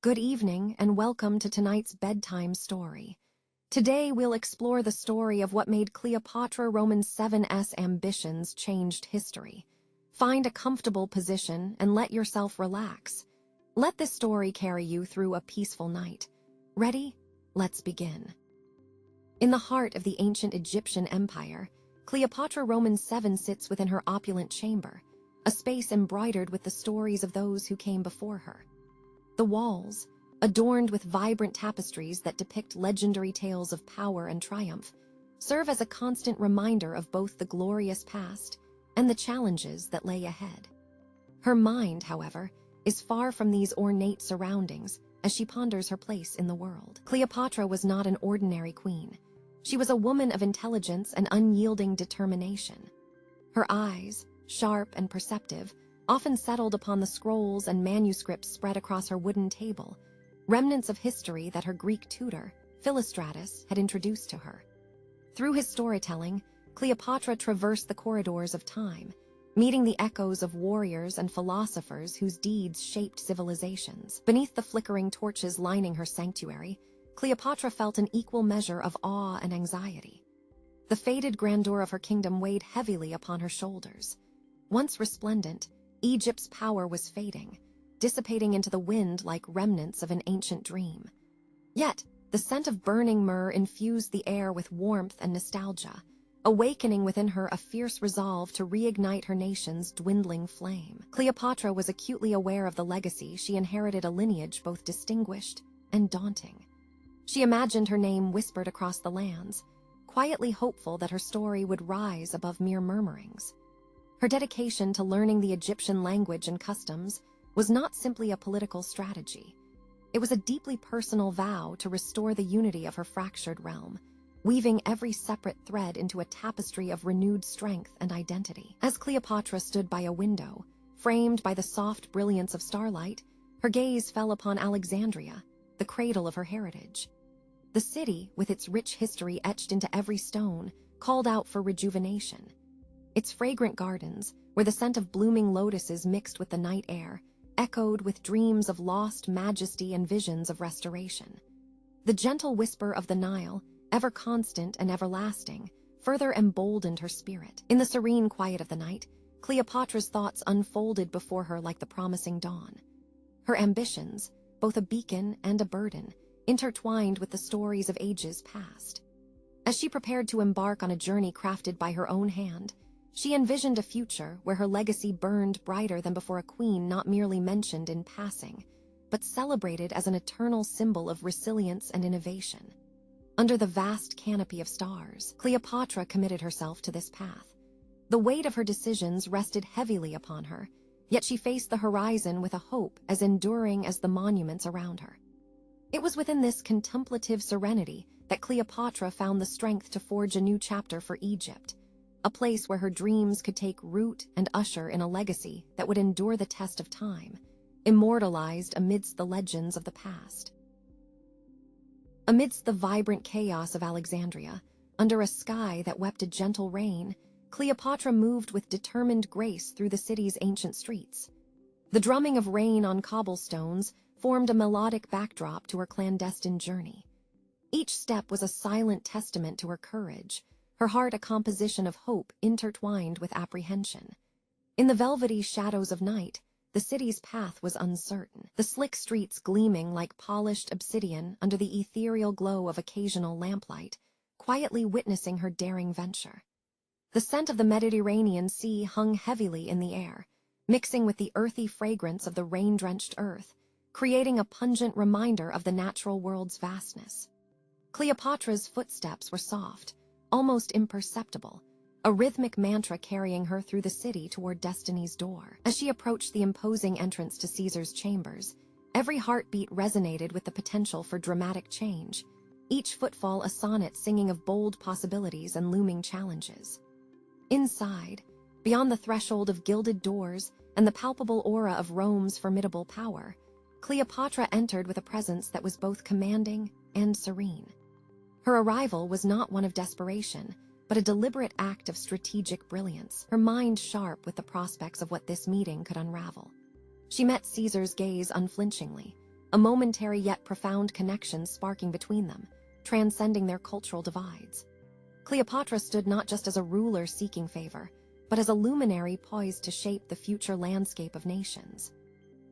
Good evening and welcome to tonight's bedtime story. Today we'll explore the story of what made Cleopatra VII's ambitions changed history. Find a comfortable position and let yourself relax. Let this story carry you through a peaceful night. Ready? Let's begin. In the heart of the ancient Egyptian empire, Cleopatra VII sits within her opulent chamber, a space embroidered with the stories of those who came before her. The walls, adorned with vibrant tapestries that depict legendary tales of power and triumph, serve as a constant reminder of both the glorious past and the challenges that lay ahead. Her mind, however, is far from these ornate surroundings as she ponders her place in the world. Cleopatra was not an ordinary queen. She was a woman of intelligence and unyielding determination. Her eyes, sharp and perceptive, often settled upon the scrolls and manuscripts spread across her wooden table, remnants of history that her Greek tutor, Philostratus, had introduced to her. Through his storytelling, Cleopatra traversed the corridors of time, meeting the echoes of warriors and philosophers whose deeds shaped civilizations. Beneath the flickering torches lining her sanctuary, Cleopatra felt an equal measure of awe and anxiety. The faded grandeur of her kingdom weighed heavily upon her shoulders. Once resplendent, Egypt's power was fading, dissipating into the wind like remnants of an ancient dream. Yet, the scent of burning myrrh infused the air with warmth and nostalgia, awakening within her a fierce resolve to reignite her nation's dwindling flame. Cleopatra was acutely aware of the legacy she inherited, a lineage both distinguished and daunting. She imagined her name whispered across the lands, quietly hopeful that her story would rise above mere murmurings. Her dedication to learning the Egyptian language and customs was not simply a political strategy. It was a deeply personal vow to restore the unity of her fractured realm, weaving every separate thread into a tapestry of renewed strength and identity. As Cleopatra stood by a window, framed by the soft brilliance of starlight, her gaze fell upon Alexandria, the cradle of her heritage. The city, with its rich history etched into every stone, called out for rejuvenation. Its fragrant gardens, where the scent of blooming lotuses mixed with the night air, echoed with dreams of lost majesty and visions of restoration. The gentle whisper of the Nile, ever constant and everlasting, further emboldened her spirit. In the serene quiet of the night, Cleopatra's thoughts unfolded before her like the promising dawn. Her ambitions, both a beacon and a burden, intertwined with the stories of ages past. As she prepared to embark on a journey crafted by her own hand, she envisioned a future where her legacy burned brighter than before, a queen not merely mentioned in passing, but celebrated as an eternal symbol of resilience and innovation. Under the vast canopy of stars, Cleopatra committed herself to this path. The weight of her decisions rested heavily upon her, yet she faced the horizon with a hope as enduring as the monuments around her. It was within this contemplative serenity that Cleopatra found the strength to forge a new chapter for Egypt, a place where her dreams could take root and usher in a legacy that would endure the test of time, immortalized amidst the legends of the past. Amidst the vibrant chaos of Alexandria, under a sky that wept a gentle rain, Cleopatra moved with determined grace through the city's ancient streets. The drumming of rain on cobblestones formed a melodic backdrop to her clandestine journey. Each step was a silent testament to her courage, her heart a composition of hope intertwined with apprehension. In the velvety shadows of night, the city's path was uncertain, the slick streets gleaming like polished obsidian under the ethereal glow of occasional lamplight, quietly witnessing her daring venture. The scent of the Mediterranean Sea hung heavily in the air, mixing with the earthy fragrance of the rain-drenched earth, creating a pungent reminder of the natural world's vastness. Cleopatra's footsteps were soft, almost imperceptible, a rhythmic mantra carrying her through the city toward destiny's door. As she approached the imposing entrance to Caesar's chambers, every heartbeat resonated with the potential for dramatic change, each footfall a sonnet singing of bold possibilities and looming challenges. Inside, beyond the threshold of gilded doors and the palpable aura of Rome's formidable power, Cleopatra entered with a presence that was both commanding and serene. Her arrival was not one of desperation, but a deliberate act of strategic brilliance, her mind sharp with the prospects of what this meeting could unravel. She met Caesar's gaze unflinchingly, a momentary yet profound connection sparking between them, transcending their cultural divides. Cleopatra stood not just as a ruler seeking favor, but as a luminary poised to shape the future landscape of nations.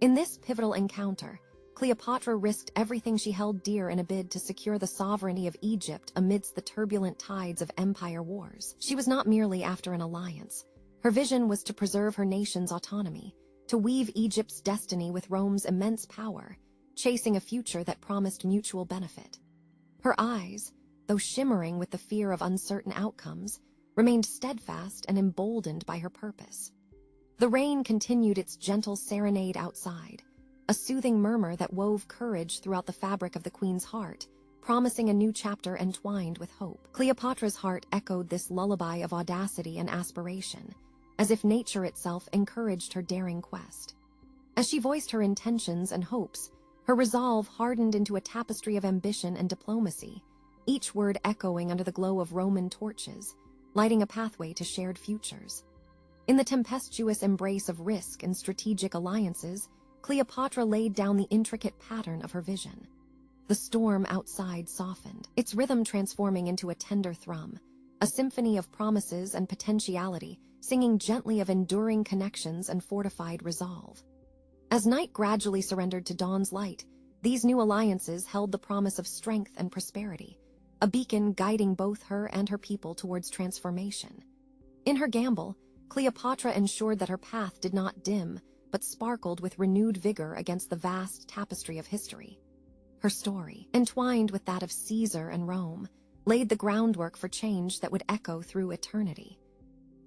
In this pivotal encounter, Cleopatra risked everything she held dear in a bid to secure the sovereignty of Egypt amidst the turbulent tides of empire wars. She was not merely after an alliance. Her vision was to preserve her nation's autonomy, to weave Egypt's destiny with Rome's immense power, chasing a future that promised mutual benefit. Her eyes, though shimmering with the fear of uncertain outcomes, remained steadfast and emboldened by her purpose. The rain continued its gentle serenade outside, a soothing murmur that wove courage throughout the fabric of the queen's heart, promising a new chapter entwined with hope. Cleopatra's heart echoed this lullaby of audacity and aspiration, as if nature itself encouraged her daring quest. As she voiced her intentions and hopes, her resolve hardened into a tapestry of ambition and diplomacy, each word echoing under the glow of Roman torches, lighting a pathway to shared futures. In the tempestuous embrace of risk and strategic alliances, Cleopatra laid down the intricate pattern of her vision. The storm outside softened, its rhythm transforming into a tender thrum, a symphony of promises and potentiality, singing gently of enduring connections and fortified resolve. As night gradually surrendered to dawn's light, these new alliances held the promise of strength and prosperity, a beacon guiding both her and her people towards transformation. In her gamble, Cleopatra ensured that her path did not dim, but sparkled with renewed vigor against the vast tapestry of history. Her story, entwined with that of Caesar and Rome, laid the groundwork for change that would echo through eternity.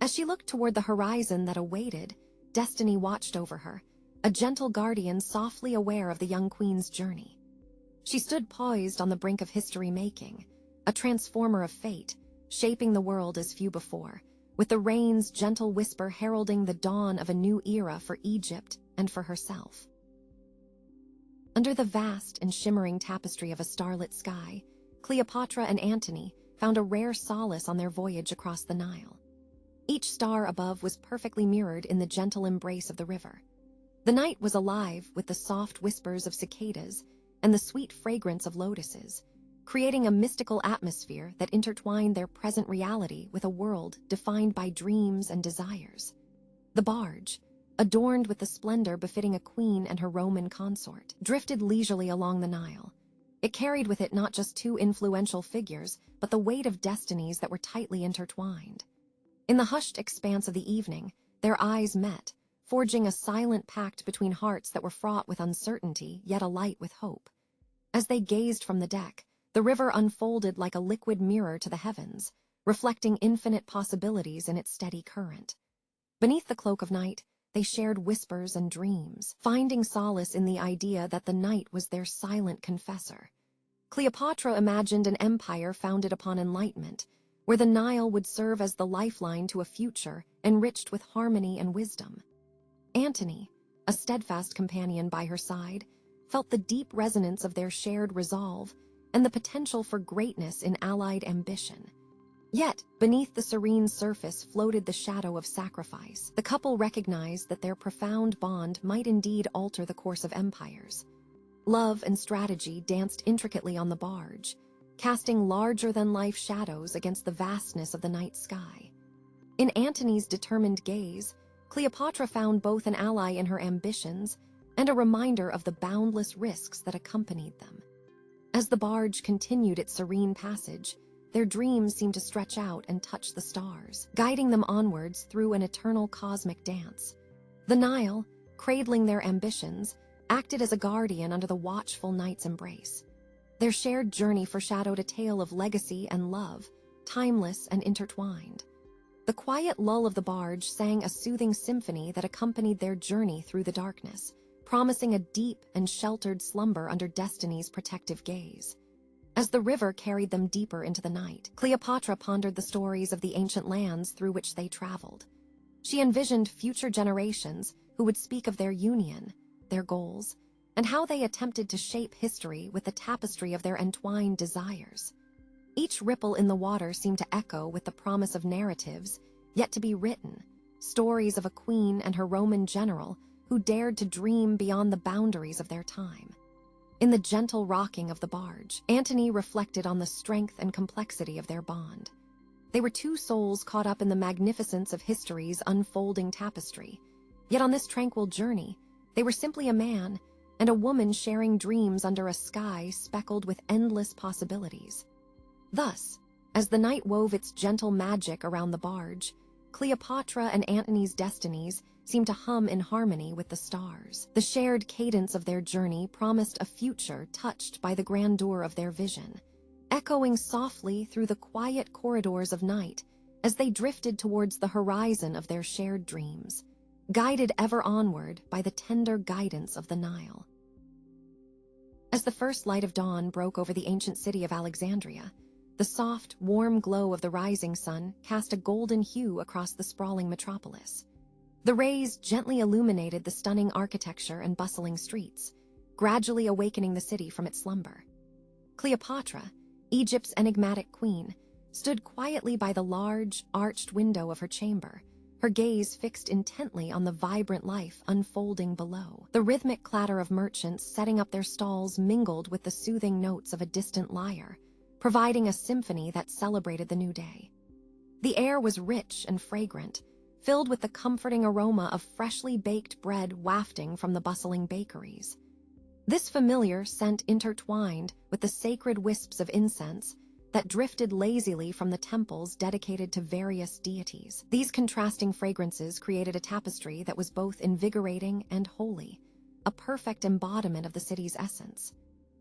As she looked toward the horizon that awaited, destiny watched over her, a gentle guardian softly aware of the young queen's journey. She stood poised on the brink of history making, a transformer of fate, shaping the world as few before, with the rain's gentle whisper heralding the dawn of a new era for Egypt and for herself. Under the vast and shimmering tapestry of a starlit sky, Cleopatra and Antony found a rare solace on their voyage across the Nile. Each star above was perfectly mirrored in the gentle embrace of the river. The night was alive with the soft whispers of cicadas and the sweet fragrance of lotuses, creating a mystical atmosphere that intertwined their present reality with a world defined by dreams and desires. The barge, adorned with the splendor befitting a queen and her Roman consort, drifted leisurely along the Nile. It carried with it not just two influential figures, but the weight of destinies that were tightly intertwined. In the hushed expanse of the evening, their eyes met, forging a silent pact between hearts that were fraught with uncertainty, yet alight with hope. As they gazed from the deck, the river unfolded like a liquid mirror to the heavens, reflecting infinite possibilities in its steady current. Beneath the cloak of night, they shared whispers and dreams, finding solace in the idea that the night was their silent confessor. Cleopatra imagined an empire founded upon enlightenment, where the Nile would serve as the lifeline to a future enriched with harmony and wisdom. Antony, a steadfast companion by her side, felt the deep resonance of their shared resolve and the potential for greatness in allied ambition. Yet, beneath the serene surface floated the shadow of sacrifice. The couple recognized that their profound bond might indeed alter the course of empires. Love and strategy danced intricately on the barge, casting larger-than-life shadows against the vastness of the night sky. In Antony's determined gaze, Cleopatra found both an ally in her ambitions and a reminder of the boundless risks that accompanied them. As the barge continued its serene passage, their dreams seemed to stretch out and touch the stars, guiding them onwards through an eternal cosmic dance. The Nile, cradling their ambitions, acted as a guardian under the watchful night's embrace. Their shared journey foreshadowed a tale of legacy and love, timeless and intertwined. The quiet lull of the barge sang a soothing symphony that accompanied their journey through the darkness, promising a deep and sheltered slumber under destiny's protective gaze. As the river carried them deeper into the night, Cleopatra pondered the stories of the ancient lands through which they traveled. She envisioned future generations who would speak of their union, their goals, and how they attempted to shape history with the tapestry of their entwined desires. Each ripple in the water seemed to echo with the promise of narratives yet to be written, stories of a queen and her Roman general who dared to dream beyond the boundaries of their time. In the gentle rocking of the barge, Antony reflected on the strength and complexity of their bond. They were two souls caught up in the magnificence of history's unfolding tapestry. Yet on this tranquil journey, they were simply a man and a woman sharing dreams under a sky speckled with endless possibilities. Thus, as the night wove its gentle magic around the barge, Cleopatra and Antony's destinies seemed to hum in harmony with the stars. The shared cadence of their journey promised a future touched by the grandeur of their vision, echoing softly through the quiet corridors of night as they drifted towards the horizon of their shared dreams, guided ever onward by the tender guidance of the Nile. As the first light of dawn broke over the ancient city of Alexandria, the soft, warm glow of the rising sun cast a golden hue across the sprawling metropolis. The rays gently illuminated the stunning architecture and bustling streets, gradually awakening the city from its slumber. Cleopatra, Egypt's enigmatic queen, stood quietly by the large, arched window of her chamber, her gaze fixed intently on the vibrant life unfolding below. The rhythmic clatter of merchants setting up their stalls mingled with the soothing notes of a distant lyre, providing a symphony that celebrated the new day. The air was rich and fragrant, filled with the comforting aroma of freshly baked bread wafting from the bustling bakeries. This familiar scent intertwined with the sacred wisps of incense that drifted lazily from the temples dedicated to various deities. These contrasting fragrances created a tapestry that was both invigorating and holy, a perfect embodiment of the city's essence.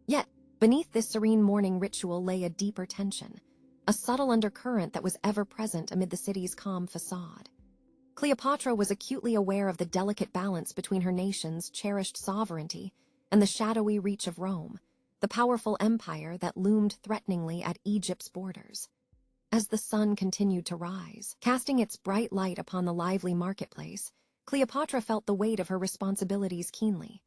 Yet, beneath this serene morning ritual lay a deeper tension, a subtle undercurrent that was ever present amid the city's calm facade. Cleopatra was acutely aware of the delicate balance between her nation's cherished sovereignty and the shadowy reach of Rome, the powerful empire that loomed threateningly at Egypt's borders. As the sun continued to rise, casting its bright light upon the lively marketplace, Cleopatra felt the weight of her responsibilities keenly.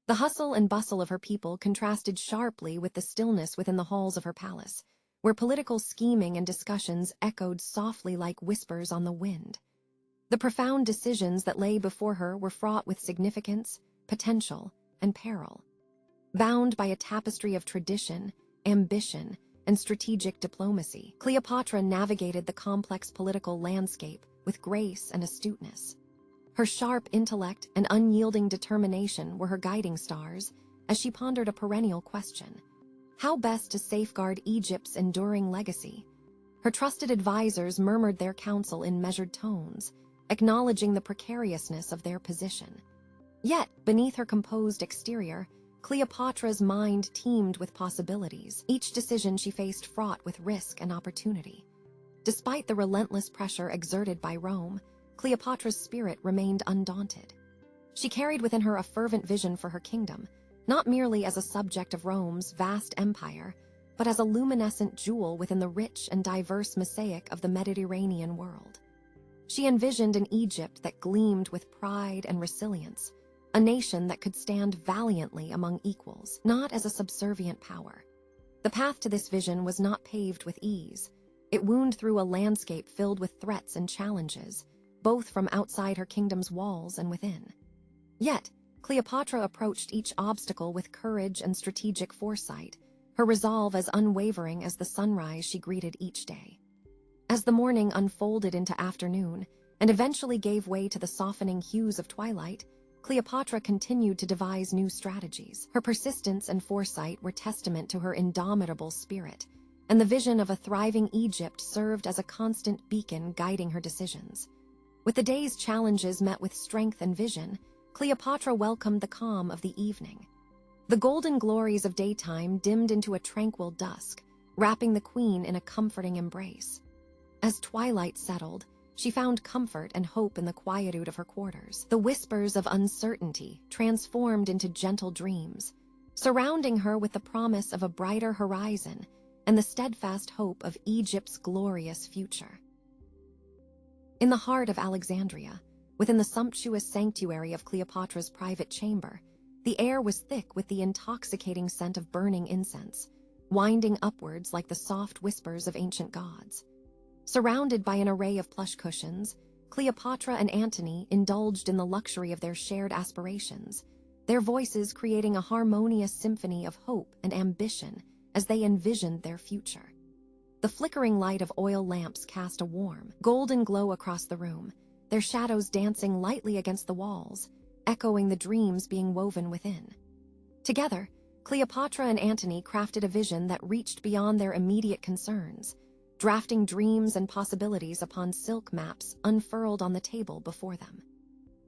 The hustle and bustle of her people contrasted sharply with the stillness within the halls of her palace, where political scheming and discussions echoed softly like whispers on the wind. The profound decisions that lay before her were fraught with significance, potential, and peril. Bound by a tapestry of tradition, ambition, and strategic diplomacy, Cleopatra navigated the complex political landscape with grace and astuteness. Her sharp intellect and unyielding determination were her guiding stars as she pondered a perennial question: how best to safeguard Egypt's enduring legacy? Her trusted advisors murmured their counsel in measured tones, acknowledging the precariousness of their position. Yet, beneath her composed exterior, Cleopatra's mind teemed with possibilities, each decision she faced fraught with risk and opportunity. Despite the relentless pressure exerted by Rome, Cleopatra's spirit remained undaunted. She carried within her a fervent vision for her kingdom, not merely as a subject of Rome's vast empire, but as a luminescent jewel within the rich and diverse mosaic of the Mediterranean world. She envisioned an Egypt that gleamed with pride and resilience, a nation that could stand valiantly among equals, not as a subservient power. The path to this vision was not paved with ease. It wound through a landscape filled with threats and challenges, both from outside her kingdom's walls and within. Yet, Cleopatra approached each obstacle with courage and strategic foresight, her resolve as unwavering as the sunrise she greeted each day. As the morning unfolded into afternoon and eventually gave way to the softening hues of twilight, Cleopatra continued to devise new strategies. Her persistence and foresight were testament to her indomitable spirit, and the vision of a thriving Egypt served as a constant beacon guiding her decisions. With the day's challenges met with strength and vision, Cleopatra welcomed the calm of the evening. The golden glories of daytime dimmed into a tranquil dusk, wrapping the queen in a comforting embrace. As twilight settled, she found comfort and hope in the quietude of her quarters. The whispers of uncertainty transformed into gentle dreams, surrounding her with the promise of a brighter horizon and the steadfast hope of Egypt's glorious future. In the heart of Alexandria, within the sumptuous sanctuary of Cleopatra's private chamber, the air was thick with the intoxicating scent of burning incense, winding upwards like the soft whispers of ancient gods. Surrounded by an array of plush cushions, Cleopatra and Antony indulged in the luxury of their shared aspirations, their voices creating a harmonious symphony of hope and ambition as they envisioned their future. The flickering light of oil lamps cast a warm, golden glow across the room, their shadows dancing lightly against the walls, echoing the dreams being woven within. Together, Cleopatra and Antony crafted a vision that reached beyond their immediate concerns, drafting dreams and possibilities upon silk maps unfurled on the table before them.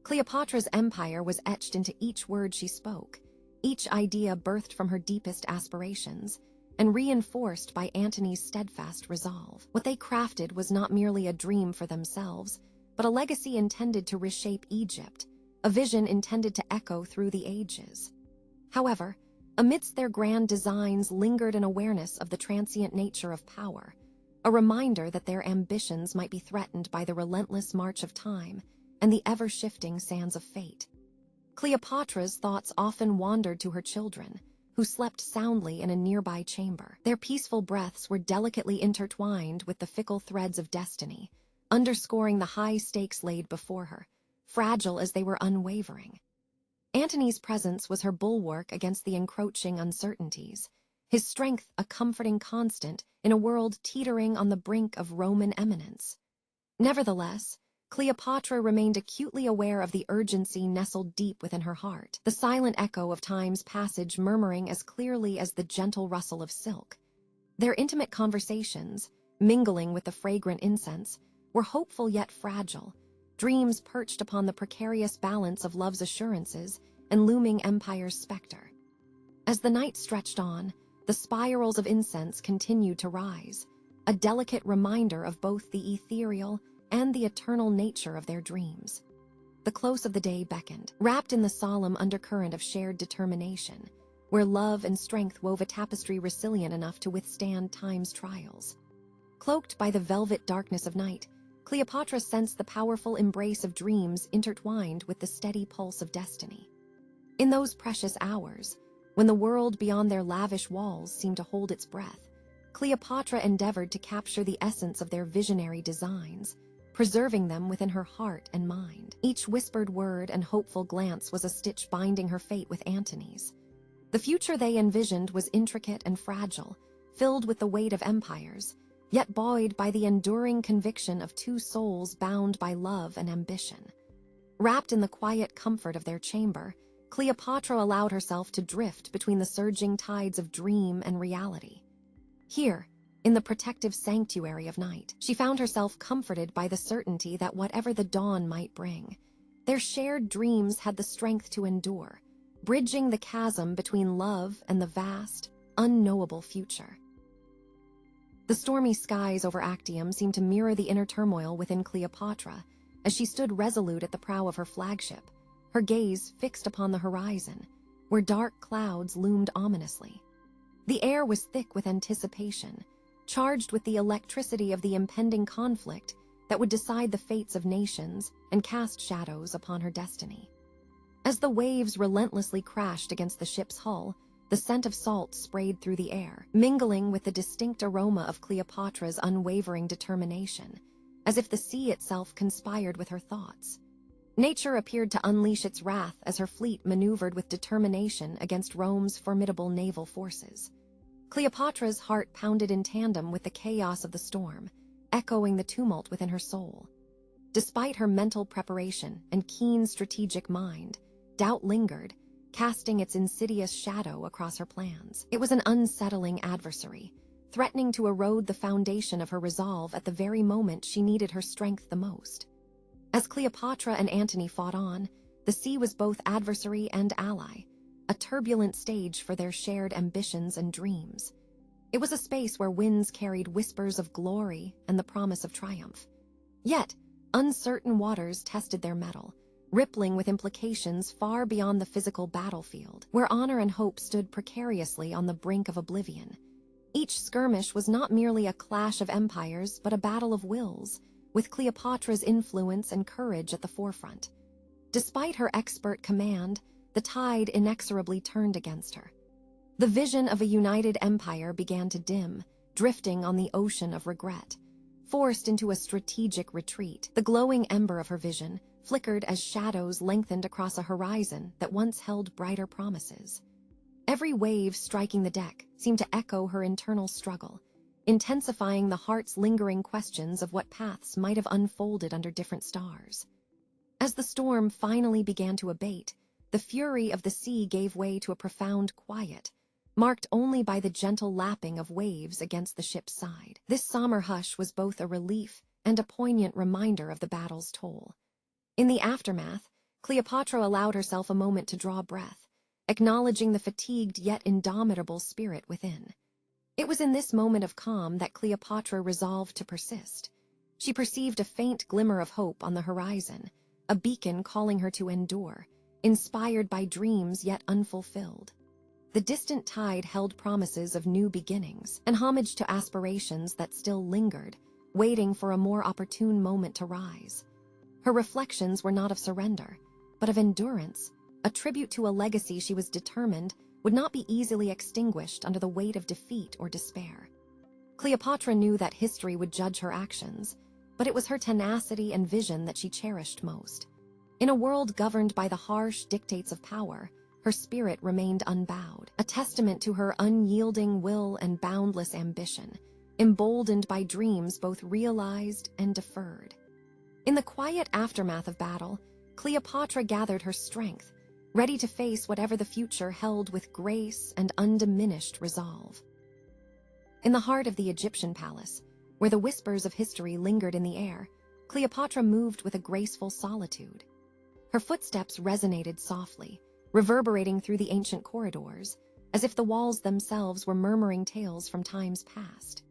Cleopatra's empire was etched into each word she spoke, each idea birthed from her deepest aspirations, and reinforced by Antony's steadfast resolve. What they crafted was not merely a dream for themselves, but a legacy intended to reshape Egypt, a vision intended to echo through the ages. However, amidst their grand designs lingered an awareness of the transient nature of power, a reminder that their ambitions might be threatened by the relentless march of time and the ever-shifting sands of fate. Cleopatra's thoughts often wandered to her children, who slept soundly in a nearby chamber. Their peaceful breaths were delicately intertwined with the fickle threads of destiny, underscoring the high stakes laid before her, fragile as they were unwavering. Antony's presence was her bulwark against the encroaching uncertainties, his strength a comforting constant in a world teetering on the brink of Roman eminence. Nevertheless, Cleopatra remained acutely aware of the urgency nestled deep within her heart, the silent echo of time's passage murmuring as clearly as the gentle rustle of silk. Their intimate conversations, mingling with the fragrant incense, were hopeful yet fragile, dreams perched upon the precarious balance of love's assurances and looming empire's specter. As the night stretched on, the spirals of incense continued to rise, a delicate reminder of both the ethereal and the eternal nature of their dreams. The close of the day beckoned, wrapped in the solemn undercurrent of shared determination, where love and strength wove a tapestry resilient enough to withstand time's trials. Cloaked by the velvet darkness of night, Cleopatra sensed the powerful embrace of dreams intertwined with the steady pulse of destiny. In those precious hours, when the world beyond their lavish walls seemed to hold its breath, Cleopatra endeavored to capture the essence of their visionary designs, preserving them within her heart and mind. Each whispered word and hopeful glance was a stitch binding her fate with Antony's. The future they envisioned was intricate and fragile, filled with the weight of empires, yet buoyed by the enduring conviction of two souls bound by love and ambition. Wrapped in the quiet comfort of their chamber, Cleopatra allowed herself to drift between the surging tides of dream and reality. Here, in the protective sanctuary of night, she found herself comforted by the certainty that whatever the dawn might bring, their shared dreams had the strength to endure, bridging the chasm between love and the vast, unknowable future. The stormy skies over Actium seemed to mirror the inner turmoil within Cleopatra as she stood resolute at the prow of her flagship, her gaze fixed upon the horizon, where dark clouds loomed ominously. The air was thick with anticipation, charged with the electricity of the impending conflict that would decide the fates of nations and cast shadows upon her destiny. As the waves relentlessly crashed against the ship's hull, the scent of salt sprayed through the air, mingling with the distinct aroma of Cleopatra's unwavering determination, as if the sea itself conspired with her thoughts. Nature appeared to unleash its wrath as her fleet maneuvered with determination against Rome's formidable naval forces. Cleopatra's heart pounded in tandem with the chaos of the storm, echoing the tumult within her soul. Despite her mental preparation and keen strategic mind, doubt lingered, casting its insidious shadow across her plans. It was an unsettling adversary, threatening to erode the foundation of her resolve at the very moment she needed her strength the most. As Cleopatra and Antony fought on, the sea was both adversary and ally, a turbulent stage for their shared ambitions and dreams. It was a space where winds carried whispers of glory and the promise of triumph. Yet, uncertain waters tested their mettle, rippling with implications far beyond the physical battlefield, where honor and hope stood precariously on the brink of oblivion. Each skirmish was not merely a clash of empires, but a battle of wills, with Cleopatra's influence and courage at the forefront. Despite her expert command, the tide inexorably turned against her. The vision of a united empire began to dim, drifting on the ocean of regret. Forced into a strategic retreat, the glowing ember of her vision, flickered as shadows lengthened across a horizon that once held brighter promises. Every wave striking the deck seemed to echo her internal struggle, intensifying the heart's lingering questions of what paths might have unfolded under different stars. As the storm finally began to abate, the fury of the sea gave way to a profound quiet, marked only by the gentle lapping of waves against the ship's side. This somber hush was both a relief and a poignant reminder of the battle's toll. In the aftermath, Cleopatra allowed herself a moment to draw breath, acknowledging the fatigued yet indomitable spirit within. It was in this moment of calm that Cleopatra resolved to persist. She perceived a faint glimmer of hope on the horizon, a beacon calling her to endure, inspired by dreams yet unfulfilled. The distant tide held promises of new beginnings, and homage to aspirations that still lingered, waiting for a more opportune moment to rise. Her reflections were not of surrender, but of endurance, a tribute to a legacy she was determined would not be easily extinguished under the weight of defeat or despair. Cleopatra knew that history would judge her actions, but it was her tenacity and vision that she cherished most. In a world governed by the harsh dictates of power, her spirit remained unbowed, a testament to her unyielding will and boundless ambition, emboldened by dreams both realized and deferred. In the quiet aftermath of battle, Cleopatra gathered her strength, ready to face whatever the future held with grace and undiminished resolve. In the heart of the Egyptian palace, where the whispers of history lingered in the air, Cleopatra moved with a graceful solitude. Her footsteps resonated softly, reverberating through the ancient corridors, as if the walls themselves were murmuring tales from times past.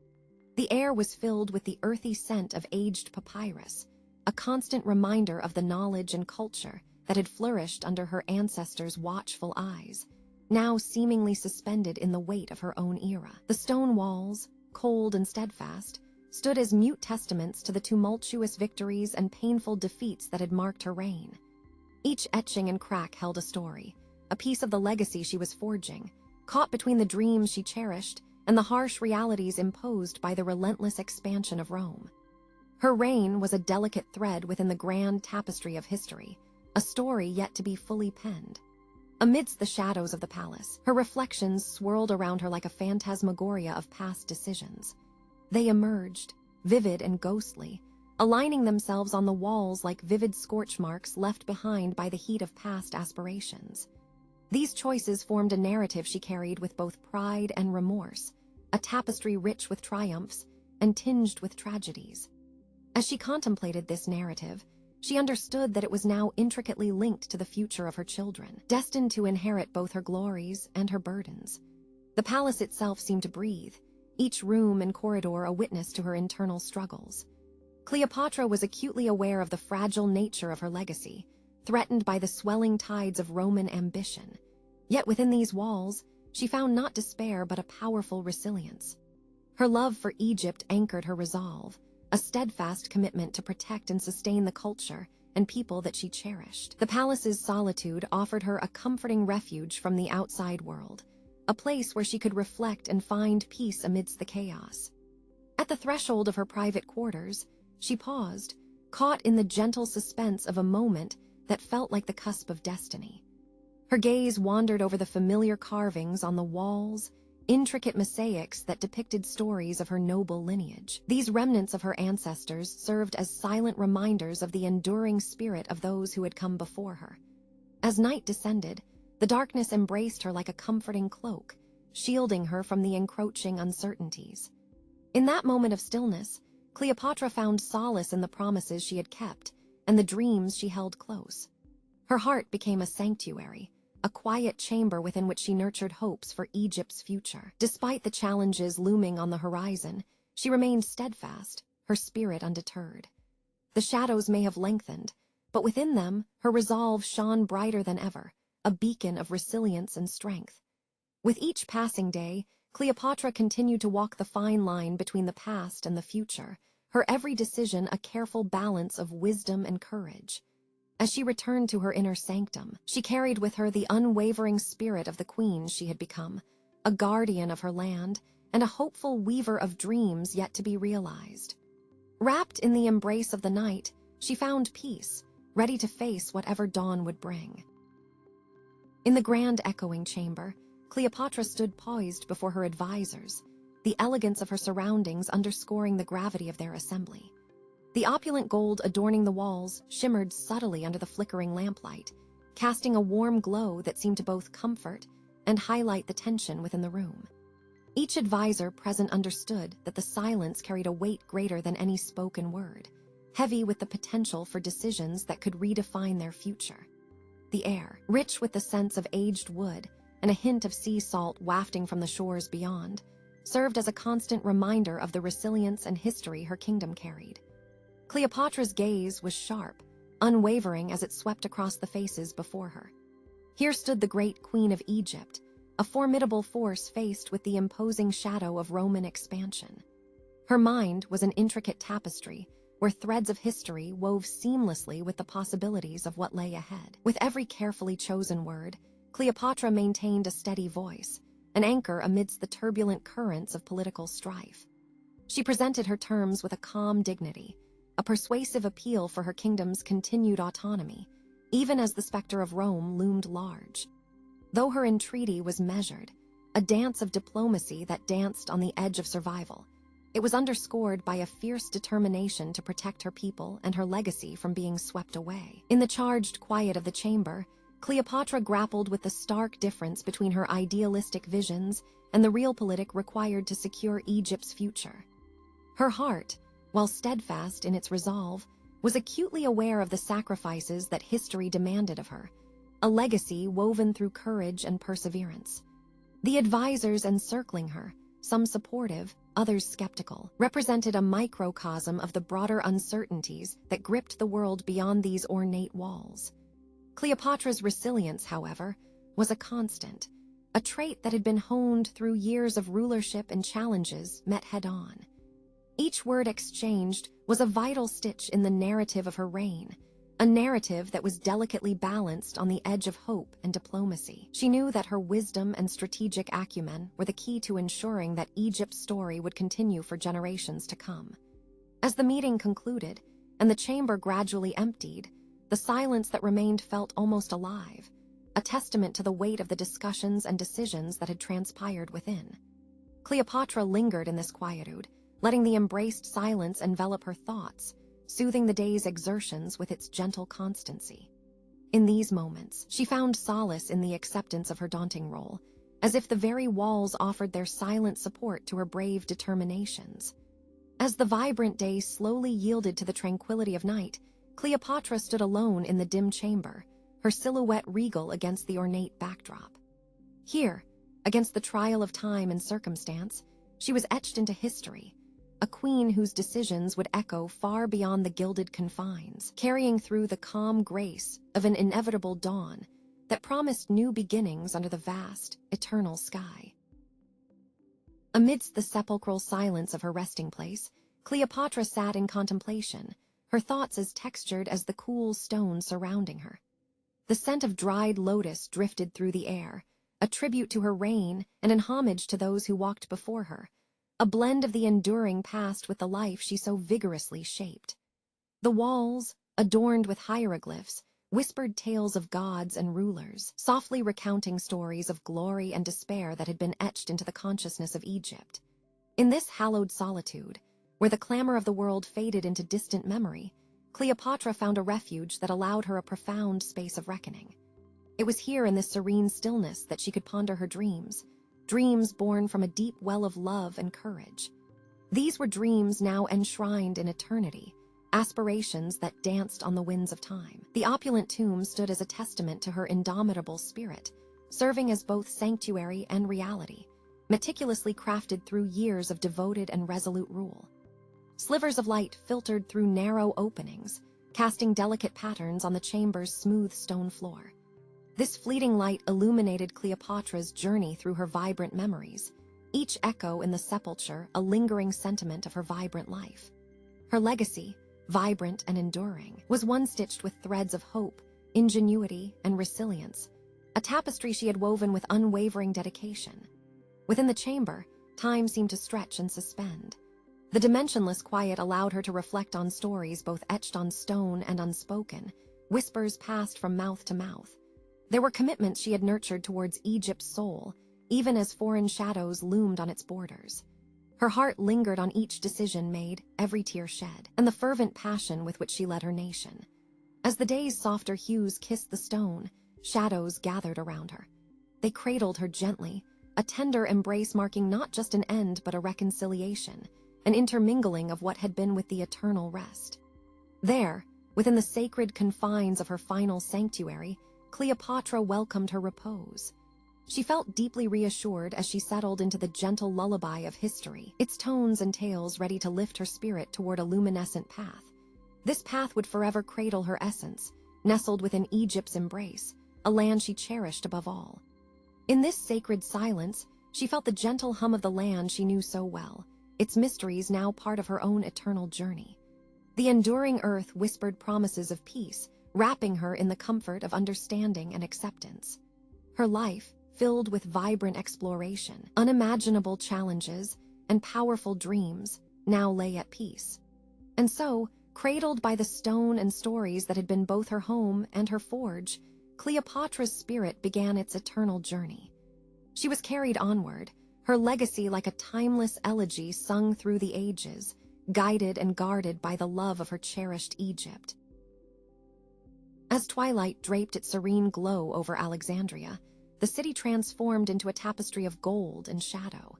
The air was filled with the earthy scent of aged papyrus, a constant reminder of the knowledge and culture that had flourished under her ancestors' watchful eyes, now seemingly suspended in the weight of her own era. The stone walls, cold and steadfast, stood as mute testaments to the tumultuous victories and painful defeats that had marked her reign. Each etching and crack held a story, a piece of the legacy she was forging, caught between the dreams she cherished and the harsh realities imposed by the relentless expansion of Rome. Her reign was a delicate thread within the grand tapestry of history, a story yet to be fully penned. Amidst the shadows of the palace, her reflections swirled around her like a phantasmagoria of past decisions. They emerged, vivid and ghostly, aligning themselves on the walls like vivid scorch marks left behind by the heat of past aspirations. These choices formed a narrative she carried with both pride and remorse, a tapestry rich with triumphs and tinged with tragedies. As she contemplated this narrative, she understood that it was now intricately linked to the future of her children, destined to inherit both her glories and her burdens. The palace itself seemed to breathe, each room and corridor a witness to her internal struggles. Cleopatra was acutely aware of the fragile nature of her legacy, threatened by the swelling tides of Roman ambition. Yet within these walls, she found not despair but a powerful resilience. Her love for Egypt anchored her resolve, a steadfast commitment to protect and sustain the culture and people that she cherished. The palace's solitude offered her a comforting refuge from the outside world, a place where she could reflect and find peace amidst the chaos. At the threshold of her private quarters, she paused, caught in the gentle suspense of a moment that felt like the cusp of destiny. Her gaze wandered over the familiar carvings on the walls, intricate mosaics that depicted stories of her noble lineage. These remnants of her ancestors served as silent reminders of the enduring spirit of those who had come before her. As night descended, the darkness embraced her like a comforting cloak, shielding her from the encroaching uncertainties. In that moment of stillness, Cleopatra found solace in the promises she had kept and the dreams she held close. Her heart became a sanctuary, a quiet chamber within which she nurtured hopes for Egypt's future. Despite the challenges looming on the horizon, she remained steadfast, her spirit undeterred. The shadows may have lengthened, but within them, her resolve shone brighter than ever, a beacon of resilience and strength. With each passing day, Cleopatra continued to walk the fine line between the past and the future, her every decision a careful balance of wisdom and courage. As she returned to her inner sanctum, she carried with her the unwavering spirit of the queen she had become, a guardian of her land and a hopeful weaver of dreams yet to be realized. Wrapped in the embrace of the night, she found peace, ready to face whatever dawn would bring. In the grand echoing chamber, Cleopatra stood poised before her advisors, the elegance of her surroundings underscoring the gravity of their assembly. The opulent gold adorning the walls shimmered subtly under the flickering lamplight, casting a warm glow that seemed to both comfort and highlight the tension within the room. Each advisor present understood that the silence carried a weight greater than any spoken word, heavy with the potential for decisions that could redefine their future. The air, rich with the scents of aged wood and a hint of sea salt wafting from the shores beyond, served as a constant reminder of the resilience and history her kingdom carried. Cleopatra's gaze was sharp, unwavering as it swept across the faces before her. Here stood the great Queen of Egypt, a formidable force faced with the imposing shadow of Roman expansion. Her mind was an intricate tapestry, where threads of history wove seamlessly with the possibilities of what lay ahead. With every carefully chosen word, Cleopatra maintained a steady voice, an anchor amidst the turbulent currents of political strife. She presented her terms with a calm dignity, a persuasive appeal for her kingdom's continued autonomy, even as the specter of Rome loomed large. Though her entreaty was measured, a dance of diplomacy that danced on the edge of survival, it was underscored by a fierce determination to protect her people and her legacy from being swept away. In the charged quiet of the chamber, Cleopatra grappled with the stark difference between her idealistic visions and the realpolitik required to secure Egypt's future. Her heart, while steadfast in its resolve, was acutely aware of the sacrifices that history demanded of her, a legacy woven through courage and perseverance. The advisors encircling her, some supportive, others skeptical, represented a microcosm of the broader uncertainties that gripped the world beyond these ornate walls. Cleopatra's resilience, however, was a constant, a trait that had been honed through years of rulership and challenges met head-on. Each word exchanged was a vital stitch in the narrative of her reign, a narrative that was delicately balanced on the edge of hope and diplomacy. She knew that her wisdom and strategic acumen were the key to ensuring that Egypt's story would continue for generations to come. As the meeting concluded, and the chamber gradually emptied, the silence that remained felt almost alive, a testament to the weight of the discussions and decisions that had transpired within. Cleopatra lingered in this quietude, letting the embraced silence envelop her thoughts, soothing the day's exertions with its gentle constancy. In these moments, she found solace in the acceptance of her daunting role, as if the very walls offered their silent support to her brave determinations. As the vibrant day slowly yielded to the tranquility of night, Cleopatra stood alone in the dim chamber, her silhouette regal against the ornate backdrop. Here, against the trial of time and circumstance, she was etched into history, a queen whose decisions would echo far beyond the gilded confines, carrying through the calm grace of an inevitable dawn that promised new beginnings under the vast, eternal sky. Amidst the sepulchral silence of her resting place, Cleopatra sat in contemplation, her thoughts as textured as the cool stone surrounding her. The scent of dried lotus drifted through the air, a tribute to her reign and an homage to those who walked before her, a blend of the enduring past with the life she so vigorously shaped. The walls, adorned with hieroglyphs, whispered tales of gods and rulers, softly recounting stories of glory and despair that had been etched into the consciousness of Egypt. In this hallowed solitude, where the clamor of the world faded into distant memory, Cleopatra found a refuge that allowed her a profound space of reckoning. It was here in this serene stillness that she could ponder her dreams born from a deep well of love and courage. These were dreams now enshrined in eternity, aspirations that danced on the winds of time. The opulent tomb stood as a testament to her indomitable spirit, serving as both sanctuary and reality, meticulously crafted through years of devoted and resolute rule. Slivers of light filtered through narrow openings, casting delicate patterns on the chamber's smooth stone floor. This fleeting light illuminated Cleopatra's journey through her vibrant memories, each echo in the sepulchre a lingering sentiment of her vibrant life. Her legacy, vibrant and enduring, was one stitched with threads of hope, ingenuity, and resilience, a tapestry she had woven with unwavering dedication. Within the chamber, time seemed to stretch and suspend. The dimensionless quiet allowed her to reflect on stories both etched on stone and unspoken, Whispers passed from mouth to mouth. There were commitments she had nurtured towards Egypt's soul, even as foreign shadows loomed on its borders. Her heart lingered on each decision made, every tear shed, and the fervent passion with which she led her nation. As the day's softer hues kissed the stone, shadows gathered around her. They cradled her gently, a tender embrace marking not just an end but a reconciliation, an intermingling of what had been with the eternal rest. There, within the sacred confines of her final sanctuary, Cleopatra welcomed her repose. She felt deeply reassured as she settled into the gentle lullaby of history, its tones and tales ready to lift her spirit toward a luminescent path. This path would forever cradle her essence, nestled within Egypt's embrace, a land she cherished above all. In this sacred silence, she felt the gentle hum of the land she knew so well, its mysteries now part of her own eternal journey. The enduring earth whispered promises of peace, wrapping her in the comfort of understanding and acceptance. Her life, filled with vibrant exploration, unimaginable challenges, and powerful dreams, now lay at peace. And so, cradled by the stone and stories that had been both her home and her forge, Cleopatra's spirit began its eternal journey. She was carried onward, her legacy like a timeless elegy sung through the ages, guided and guarded by the love of her cherished Egypt. As twilight draped its serene glow over Alexandria, the city transformed into a tapestry of gold and shadow.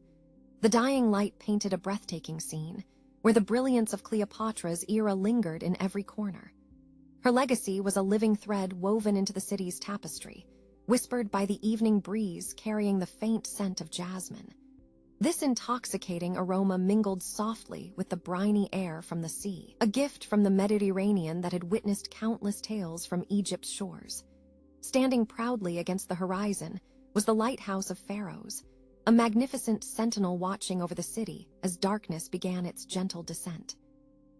The dying light painted a breathtaking scene, where the brilliance of Cleopatra's era lingered in every corner. Her legacy was a living thread woven into the city's tapestry, whispered by the evening breeze carrying the faint scent of jasmine. This intoxicating aroma mingled softly with the briny air from the sea, a gift from the Mediterranean that had witnessed countless tales from Egypt's shores. Standing proudly against the horizon was the lighthouse of Pharaohs, a magnificent sentinel watching over the city as darkness began its gentle descent.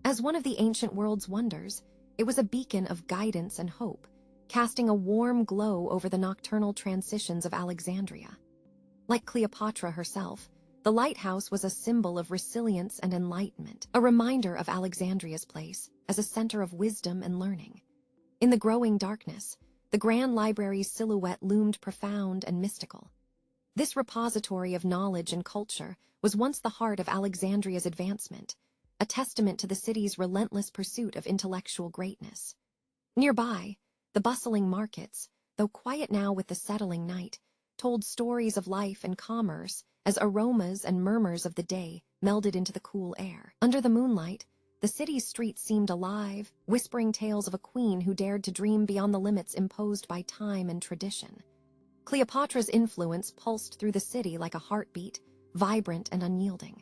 As one of the ancient world's wonders, it was a beacon of guidance and hope, casting a warm glow over the nocturnal transitions of Alexandria. Like Cleopatra herself, the lighthouse was a symbol of resilience and enlightenment, a reminder of Alexandria's place as a center of wisdom and learning. In the growing darkness, the Grand Library's silhouette loomed profound and mystical. This repository of knowledge and culture was once the heart of Alexandria's advancement, a testament to the city's relentless pursuit of intellectual greatness. Nearby, the bustling markets, though quiet now with the settling night, told stories of life and commerce as aromas and murmurs of the day melded into the cool air. Under the moonlight, the city's streets seemed alive, whispering tales of a queen who dared to dream beyond the limits imposed by time and tradition. Cleopatra's influence pulsed through the city like a heartbeat, vibrant and unyielding.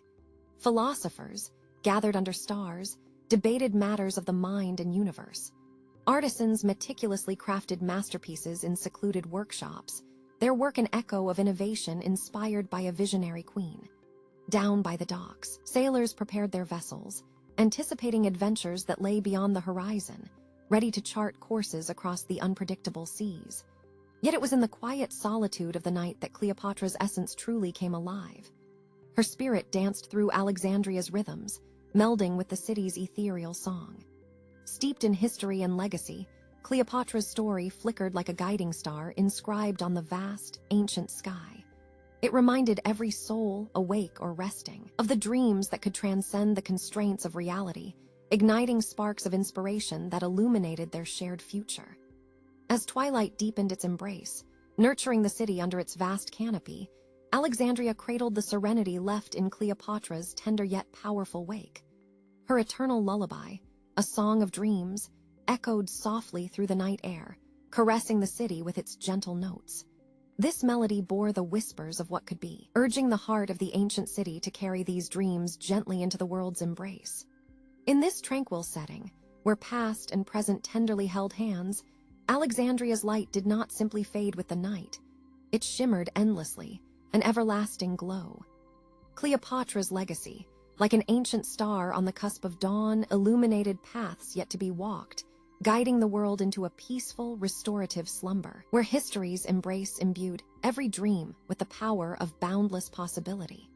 Philosophers, gathered under stars, debated matters of the mind and universe. Artisans meticulously crafted masterpieces in secluded workshops, their work an echo of innovation inspired by a visionary queen. Down by the docks, sailors prepared their vessels, anticipating adventures that lay beyond the horizon, ready to chart courses across the unpredictable seas. Yet it was in the quiet solitude of the night that Cleopatra's essence truly came alive. Her spirit danced through Alexandria's rhythms, melding with the city's ethereal song. Steeped in history and legacy, Cleopatra's story flickered like a guiding star inscribed on the vast, ancient sky. It reminded every soul, awake or resting, of the dreams that could transcend the constraints of reality, igniting sparks of inspiration that illuminated their shared future. As twilight deepened its embrace, nurturing the city under its vast canopy, Alexandria cradled the serenity left in Cleopatra's tender yet powerful wake. Her eternal lullaby, a song of dreams, echoed softly through the night air, caressing the city with its gentle notes. This melody bore the whispers of what could be, urging the heart of the ancient city to carry these dreams gently into the world's embrace. In this tranquil setting, where past and present tenderly held hands, Alexandria's light did not simply fade with the night. It shimmered endlessly, an everlasting glow. Cleopatra's legacy, like an ancient star on the cusp of dawn, illuminated paths yet to be walked, guiding the world into a peaceful, restorative slumber, where history's embrace imbued every dream with the power of boundless possibility.